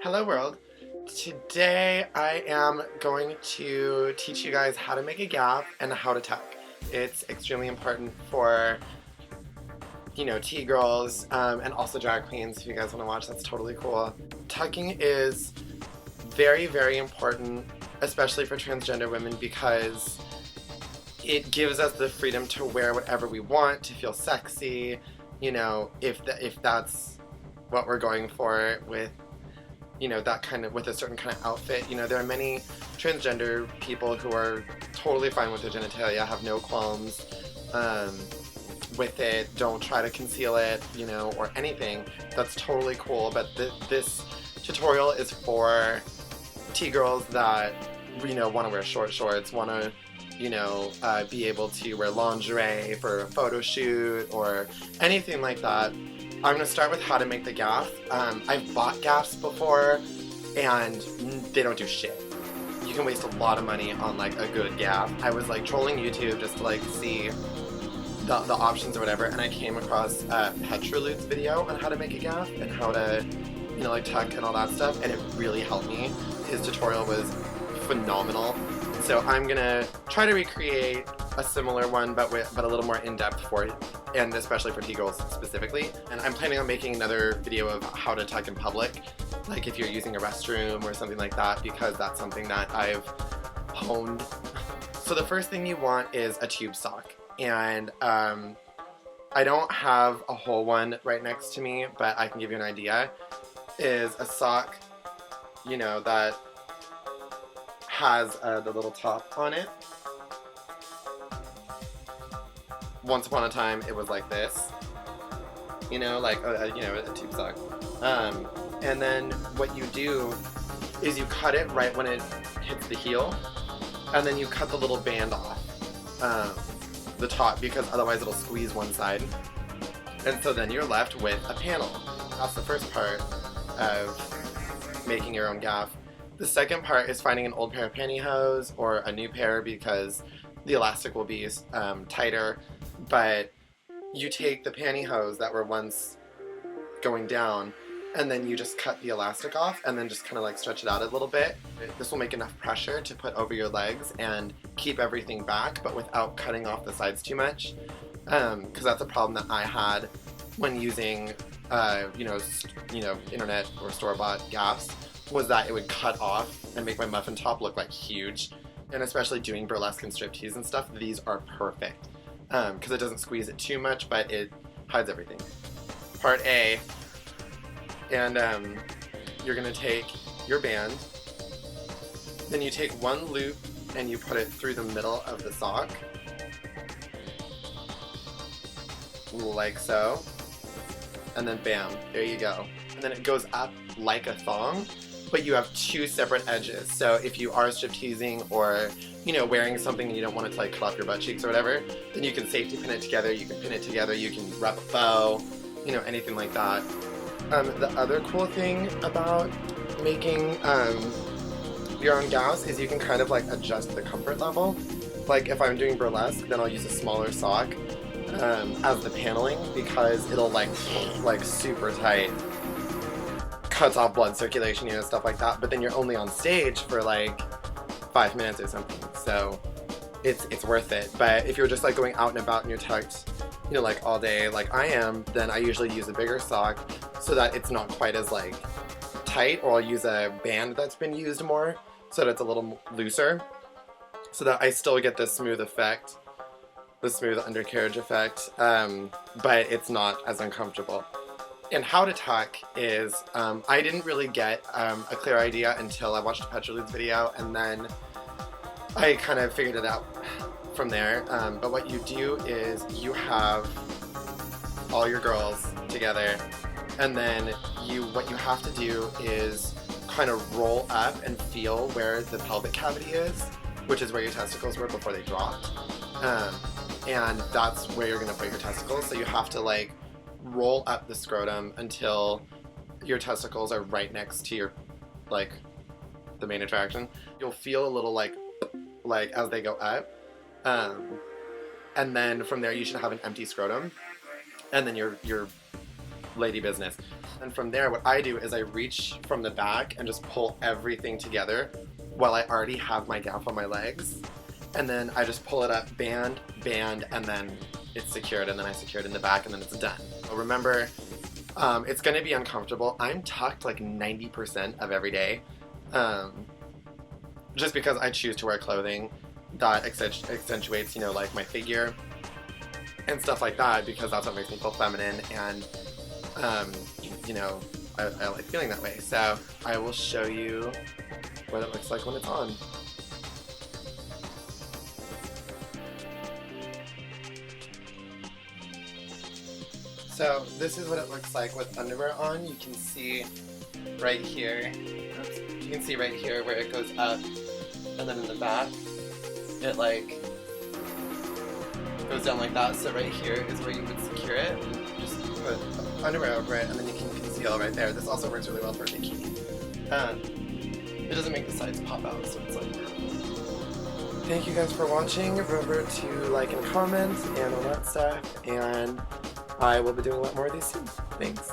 Hello world. Today I am going to teach you guys how to make a gaff and how to tuck. It's extremely important for, T-girls and also drag queens. If you guys want to watch, that's totally cool. Tucking is very, very important, especially for transgender women, because it gives us the freedom to wear whatever we want, to feel sexy, if that's what we're going for with with a certain kind of outfit. There are many transgender people who are totally fine with their genitalia, have no qualms with it, don't try to conceal it, or anything. That's totally cool, but this tutorial is for T-girls that, want to wear short shorts, want to, be able to wear lingerie for a photo shoot or anything like that. I'm going to start with how to make the gaff. I've bought gaffs before, and they don't do shit. You can waste a lot of money on, a good gaff. I was, trolling YouTube just to, see the options or whatever, and I came across Petrolude's video on how to make a gaff and how to, tuck and all that stuff, and it really helped me. His tutorial was phenomenal. So I'm going to try to recreate a similar one, but a little more in-depth for it, and especially for T-girls specifically. And I'm planning on making another video of how to tuck in public, like if you're using a restroom or something like that, because that's something that I've honed. So the first thing you want is a tube sock, and I don't have a whole one right next to me, but I can give you an idea. Is a sock, that has the little top on it. Once upon a time, it was like this, a tube sock. And then what you do is you cut it right when it hits the heel, and then you cut the little band off the top, because otherwise it'll squeeze one side. And so then you're left with a panel. That's the first part of making your own gaff. The second part is finding an old pair of pantyhose or a new pair, because the elastic will be tighter, but you take the pantyhose that were once going down, and then you just cut the elastic off and then just kind of stretch it out a little bit. This will make enough pressure to put over your legs and keep everything back, but without cutting off the sides too much, because that's a problem that I had when using internet or store-bought gaffs, was that it would cut off and make my muffin top look huge. And especially doing burlesque and striptease and stuff, these are perfect, because it doesn't squeeze it too much, but it hides everything. Part A, and you're going to take your band, then you take one loop and you put it through the middle of the sock, like so, and then bam, there you go. And then it goes up like a thong, but you have two separate edges. So if you are stripteasing or, wearing something and you don't want it to cut off your butt cheeks or whatever, then you can safety pin it together, you can pin it together, you can wrap a bow, anything like that. The other cool thing about making your own gaffs is you can kind of adjust the comfort level. If I'm doing burlesque, then I'll use a smaller sock as the paneling, because it'll super tight, cuts off blood circulation, stuff like that. But then you're only on stage for 5 minutes or something, so it's worth it. But if you're just going out and about and you're tucked, all day like I am, then I usually use a bigger sock so that it's not quite as tight, or I'll use a band that's been used more so that it's a little looser, so that I still get the smooth effect, the smooth undercarriage effect, but it's not as uncomfortable. And how to tuck is, I didn't really get a clear idea until I watched Petrolude's video, and then I kind of figured it out from there. But what you do is you have all your girls together, and then what you have to do is kind of roll up and feel where the pelvic cavity is, which is where your testicles were before they dropped. And that's where you're going to put your testicles. So you have to roll up the scrotum until your testicles are right next to your, the main attraction. You'll feel a little as they go up. And then from there you should have an empty scrotum. And then your lady business. And from there, what I do is I reach from the back and just pull everything together while I already have my gaff on my legs. And then I just pull it up, band, band, and then it's secured, and then I secure it in the back, and then it's done. So remember, it's gonna be uncomfortable. I'm tucked like 90% of every day, just because I choose to wear clothing that accentuates, you know, like my figure and stuff like that, because that's what makes me feel feminine, and you know, I like feeling that way. So I will show you what it looks like when it's on. So this is what it looks like with underwear on. You can see right here, you can see right here where it goes up, and then in the back, it like goes down like that. So right here is where you would secure it. Just put underwear over it, and then you can conceal right there. This also works really well for a bikini. It doesn't make the sides pop out, so it's like. Thank you guys for watching. Remember to like and comment and all that stuff, and I will be doing a lot more of these soon. Thanks.